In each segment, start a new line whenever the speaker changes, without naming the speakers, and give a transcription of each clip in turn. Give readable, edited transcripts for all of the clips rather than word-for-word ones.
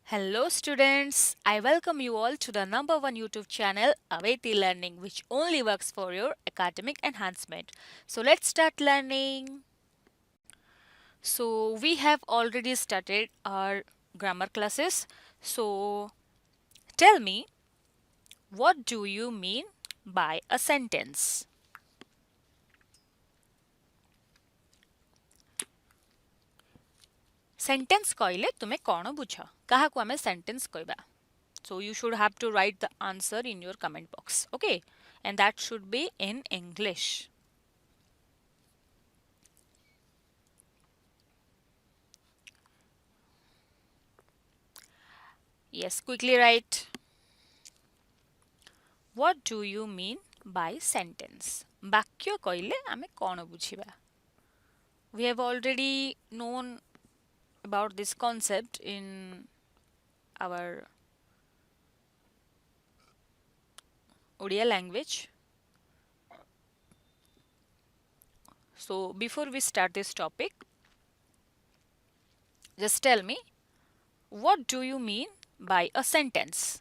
Hello students, I welcome you all to the number one YouTube channel Aveti Learning, which only works for your academic enhancement. So let's start learning. So we have already started our grammar classes. So tell me, what do you mean by a sentence? Sentence କହିଲେ ତୁମେ କ'ଣ ବୁଝ? କାହାକୁ ଆମେ sentence କହିବା? So you should have to write the answer in your comment box. Okay? And that should be in English. Yes, quickly write. What do you mean by sentence? ବାକ୍ୟ କହିଲେ ଆମେ କ'ଣ ବୁଝିବା? We have already known about this concept in our Odia language. So before we start this topic, just tell me, what do you mean by a sentence?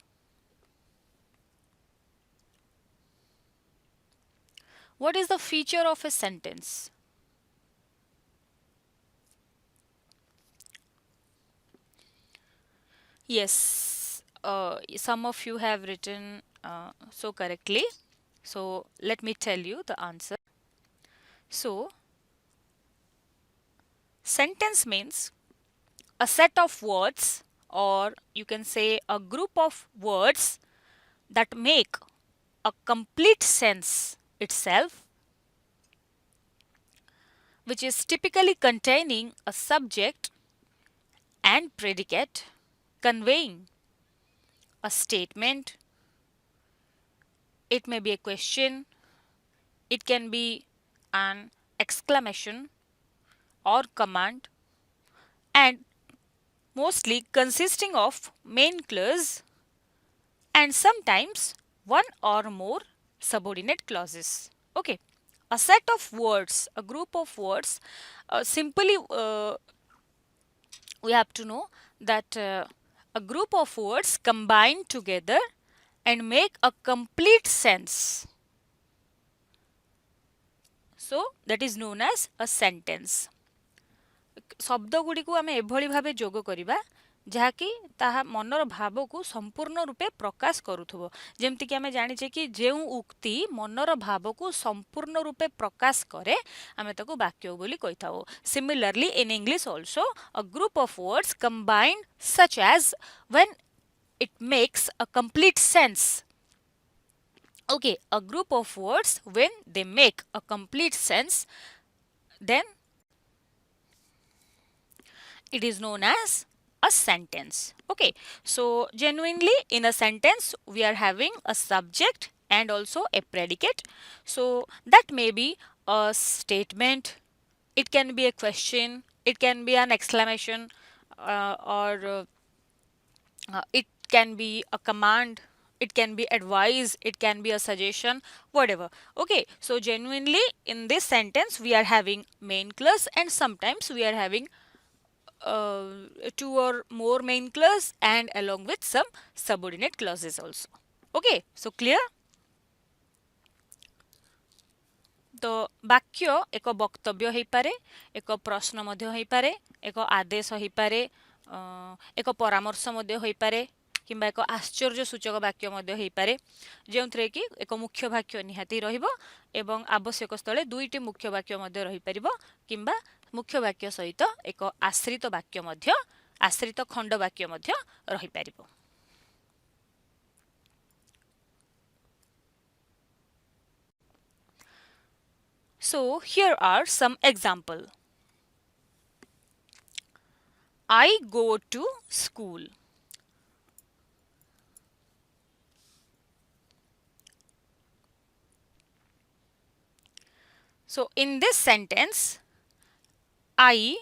What is the feature of a sentence? Yes, some of you have written so correctly. So let me tell you the answer. So, sentence means a set of words, or you can say a group of words that make a complete sense itself, which is typically containing a subject and predicate, conveying a statement. It may be a question, it can be an exclamation or command, and mostly consisting of main clause and sometimes one or more subordinate clauses. Okay, a set of words, a group of words, simply we have to know that a group of words combine together and make a complete sense. So that is known as a sentence. शब्द गुडी को आमे एभली भाबे जोग करिबा ଯାହାକି ତାହା ମନର ଭାବକୁ ସମ୍ପୂର୍ଣ୍ଣ ରୂପେ ପ୍ରକାଶ କରୁଥିବ। ଯେମିତିକି ଆମେ ଜାଣିଛେ କି ଯେଉଁ ଉକ୍ତି ମନର ଭାବକୁ ସମ୍ପୂର୍ଣ୍ଣ ରୂପେ ପ୍ରକାଶ କରେ ଆମେ ତାକୁ ବାକ୍ୟ ବୋଲି କହିଥାଉ। Similarly, in English also, a group of words combined such as when it makes a complete sense. Okay, a group of words when they make a complete sense, then it is known as a sentence. Okay, so genuinely in a sentence we are having a subject and also a predicate. So that may be a statement, it can be a question, it can be an exclamation, or it can be a command, it can be advice, it can be a suggestion, whatever. Okay, so genuinely in this sentence we are having main clause and sometimes we are having two or more main clause and along with some subordinate clauses also. Okay, so clear? तो वाक्य एक वक्तव्य हो पारे, एक प्रश्न मध्य हो पारे, एक आदेश हो पारे, एक परामर्श मध्य हो पारे, किंबा एक आश्चर्य सूचक वाक्य मध्य हो पारे, जोंथरे कि एक मुख्य वाक्य निहाती रहिबो एवं आवश्यक स्थले दुईटी मुख्य वाक्य मध्य रहि परिबो, किंबा मुख्य वाक्य सहित एक आश्रित वाक्य मध्य, आश्रित खंड वाक्य मध्य रहि परिबो। So here are some example. I go to school. So in this sentence, I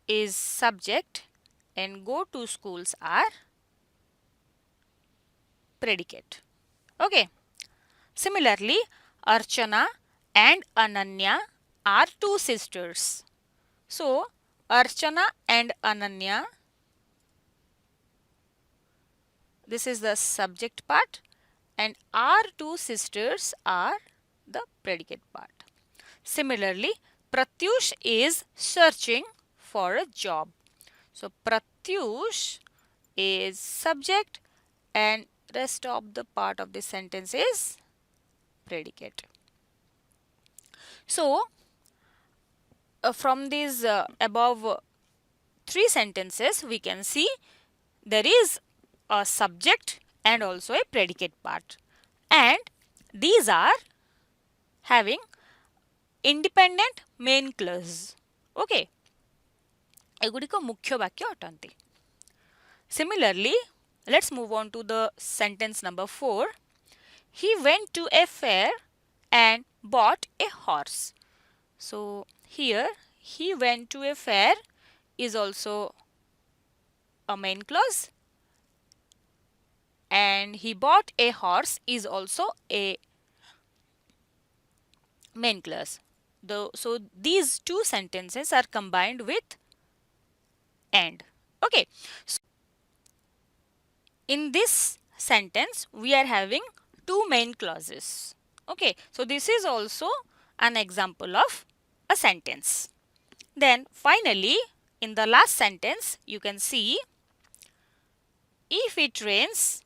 is subject and go to schools are predicate. Okay. Similarly, Archana and Ananya are two sisters. So Archana and Ananya this is the subject part, and our two sisters are the predicate part. Similarly, Pratyush is searching for a job. So Pratyush is subject and rest of the part of the sentence is predicate. So from these above three sentences we can see there is a subject and also a predicate part, and these are having independent main clause. Okay, ଏଗୁଡ଼ିକ ମୁଖ୍ୟ ବାକ୍ୟ ଅଟନ୍ତି. Similarly, let's move on to the sentence number 4. He went to a fair and bought a horse. So here he went to a fair is also a main clause, and he bought a horse is also a main clause. So these two sentences are combined with and. Okay, so in this sentence we are having two main clauses. Okay, so this is also an example of a sentence. Then finally, in the last sentence you can see, if it rains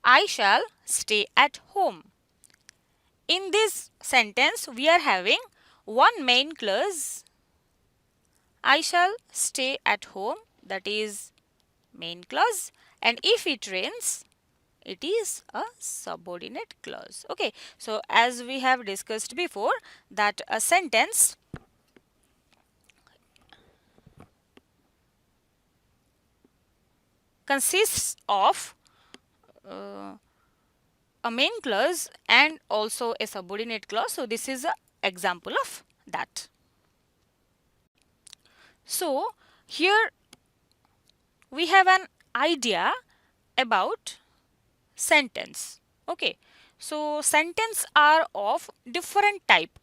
I shall stay at home. In this sentence we are having one main clause, I shall stay at home, that is main clause, and if it rains it is a subordinate clause. Okay, so as we have discussed before that a sentence consists of a main clause and also a subordinate clause. So this is an example of that. So here we have an idea about sentence. Okay, so sentence are of different type.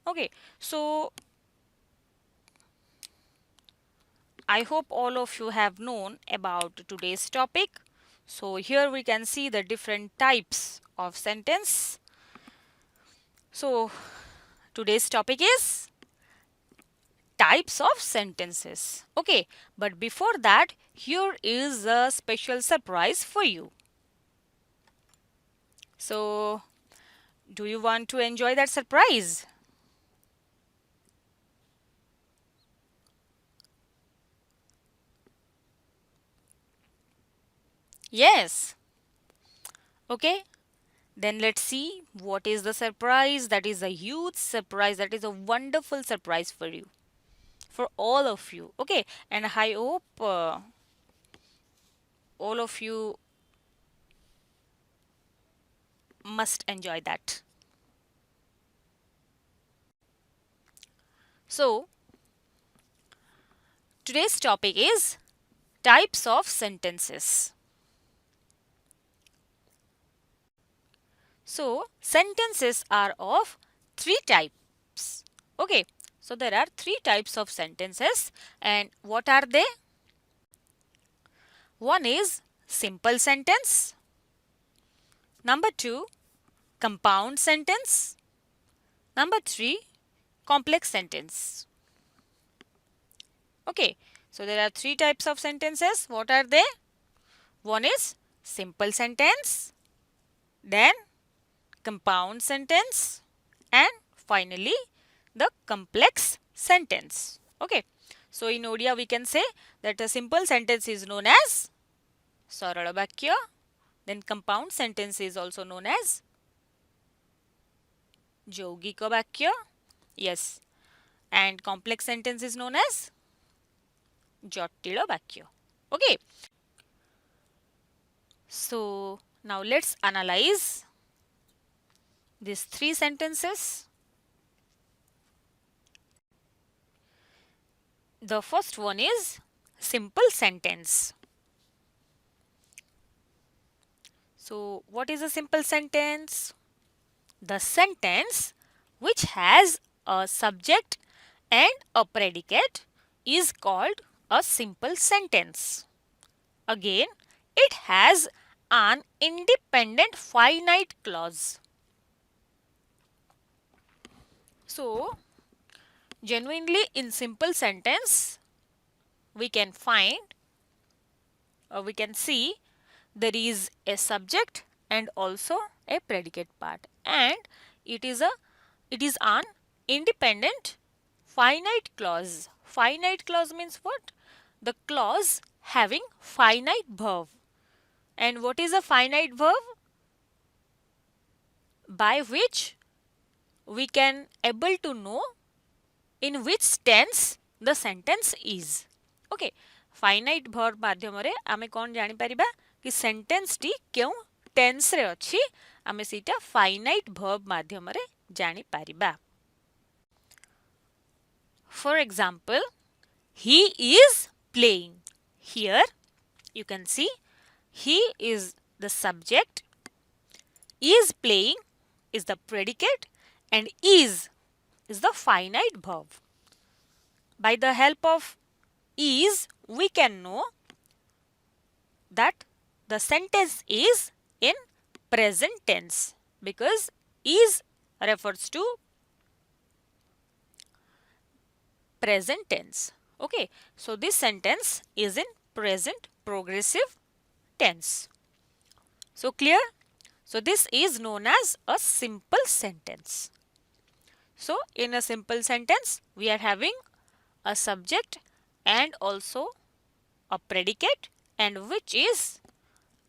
Okay, so I hope all of you have known about today's topic. So here we can see the different types of sentence. So today's topic is types of sentences. Okay, but before that, here is a special surprise for you. So do you want to enjoy that surprise? Yes. Okay, then let's see what is the surprise. That is a huge surprise. That is a wonderful surprise for you, for all of you. Okay, and I hope all of you must enjoy that. So today's topic is types of sentences. So sentences are of three types. Okay, so there are three types of sentences, and what are they? One is simple sentence. Number 2, compound sentence. Number 3, complex sentence. Okay, so there are three types of sentences. What are they? One is simple sentence, then compound sentence, and finally the complex sentence. Okay, so in Odia we can say that a simple sentence is known as sarala vakya, then compound sentence is also known as Jaugika Vakya. Yes. And complex sentence is known as Jatila Vakya. Okay. So now let's analyze these three sentences. The first one is simple sentence. So what is a simple sentence? The sentence which has a subject and a predicate is called a simple sentence. Again, it has an independent finite clause. So, genuinely in simple sentence, we can find or we can see there is a subject and also a predicate part, and it is an independent finite clause. Finite clause means what? The clause having finite verb. And what is a finite verb? By which we can able to know in which tense the sentence is. Okay, finite verb माध्यम रे आमे कौन जानी परिबा कि sentence T क्यों tense रे अछि आमे सीटा finite verb माध्यम रे जानी परिबा. For example, he is playing. Here you can see he is the subject, is playing is the predicate, and is the finite verb. By the help of is, we can know that the sentence is in present tense because is refers to present tense. Okay, so this sentence is in present progressive tense. So clear? So this is known as a simple sentence. So in a simple sentence, we are having a subject and also a predicate, and which is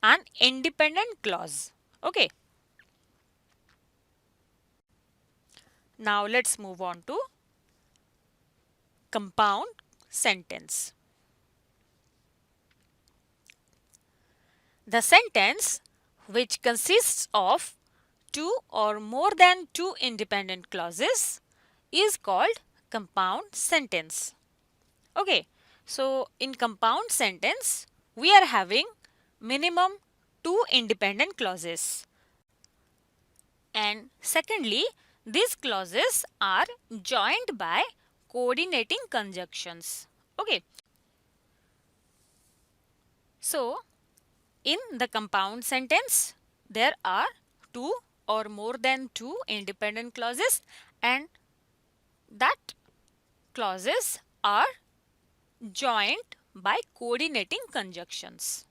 an independent clause. Okay. Now let's move on to compound sentence. The sentence which consists of two or more than two independent clauses is called compound sentence. Okay, so in compound sentence, we are having minimum two independent clauses. And secondly, these clauses are joined by coordinating conjunctions. Okay, so in the compound sentence, there are two or more than two independent clauses, and that clauses are joined by coordinating conjunctions.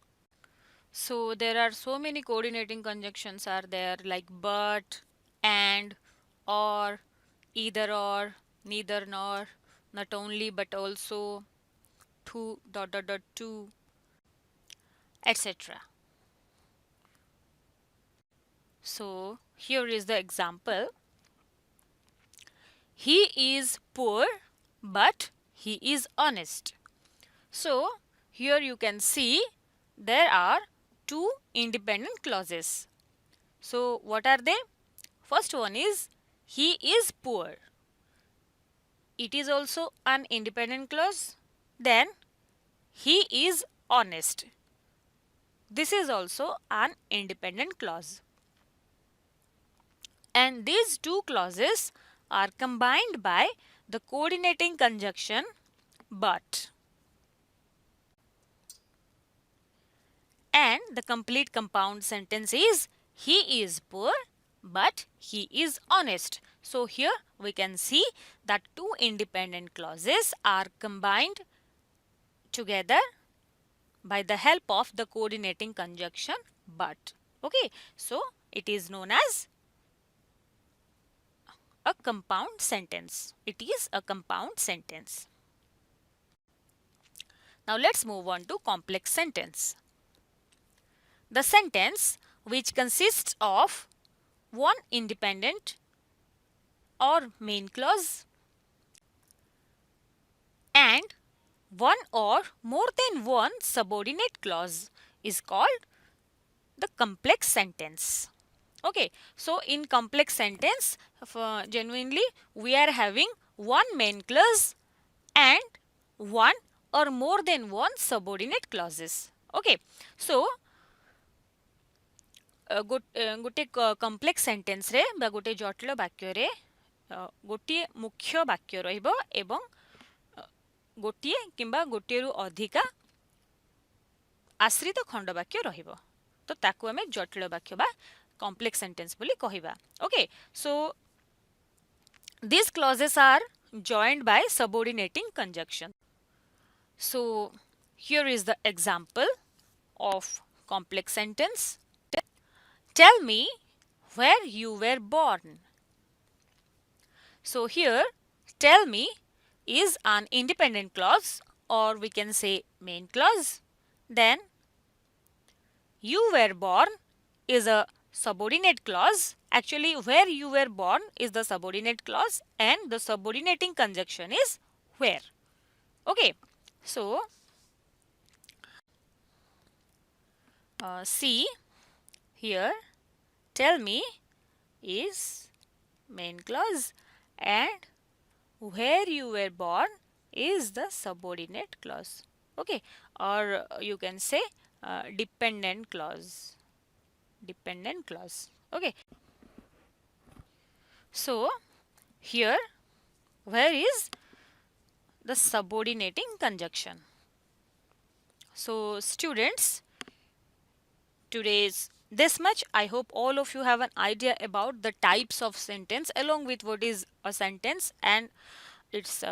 So there are so many coordinating conjunctions are there, like but, and, or, either or, neither nor, not only but also, to, dot dot dot to, etc. So here is the example. He is poor but he is honest. So here you can see there are two independent clauses. So what are they? First one is he is poor. It is also an independent clause. Then he is honest. This is also an independent clause. And these two clauses are combined by the coordinating conjunction but. And the complete compound sentence is he is poor but he is honest. So here we can see that two independent clauses are combined together by the help of the coordinating conjunction but. Okay, so it is known as a compound sentence. It is a compound sentence. Now let's move on to complex sentence. The sentence which consists of one independent or main clause and one or more than one subordinate clause is called the complex sentence. Okay, so in complex sentence, genuinely we are having one main clause and one or more than one subordinate clauses. Okay, so गोटे complex sentence रे बा गोटे जटिल वाक्य रे गोटे मुख्य वाक्य रहिबो एवं गोटे किंबा गोटे रु अधिका आश्रित खंड वाक्य रहिबो तो ताकू आमे जटिल वाक्य बा कॉम्प्लेक्स सेंटेंस बोली कहिबा okay so these clauses are joined by subordinating conjunction so here is the example of complex sentence tell me where you were born so here tell me is an independent clause or we can say main clause then you were born is a subordinate clause. Actually, where you were born is the subordinate clause and the subordinating conjunction is where. Okay, so see here tell me is main clause and where you were born is the subordinate clause. Okay, or you can say dependent clause. Dependent clause. Okay, so here where is the subordinating conjunction. So students, today's this much. I hope all of you have an idea about the types of sentence along with what is a sentence and its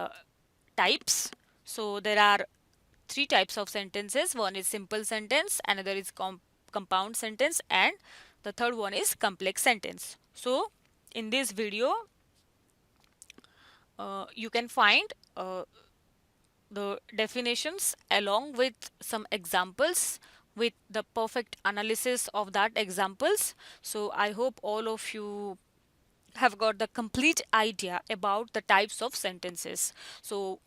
types. So there are three types of sentences. One is simple sentence, another is compound sentence, and the third one is complex sentence. So in this video you can find the definitions along with some examples with the perfect analysis of that examples. So I hope all of you have got the complete idea about the types of sentences. So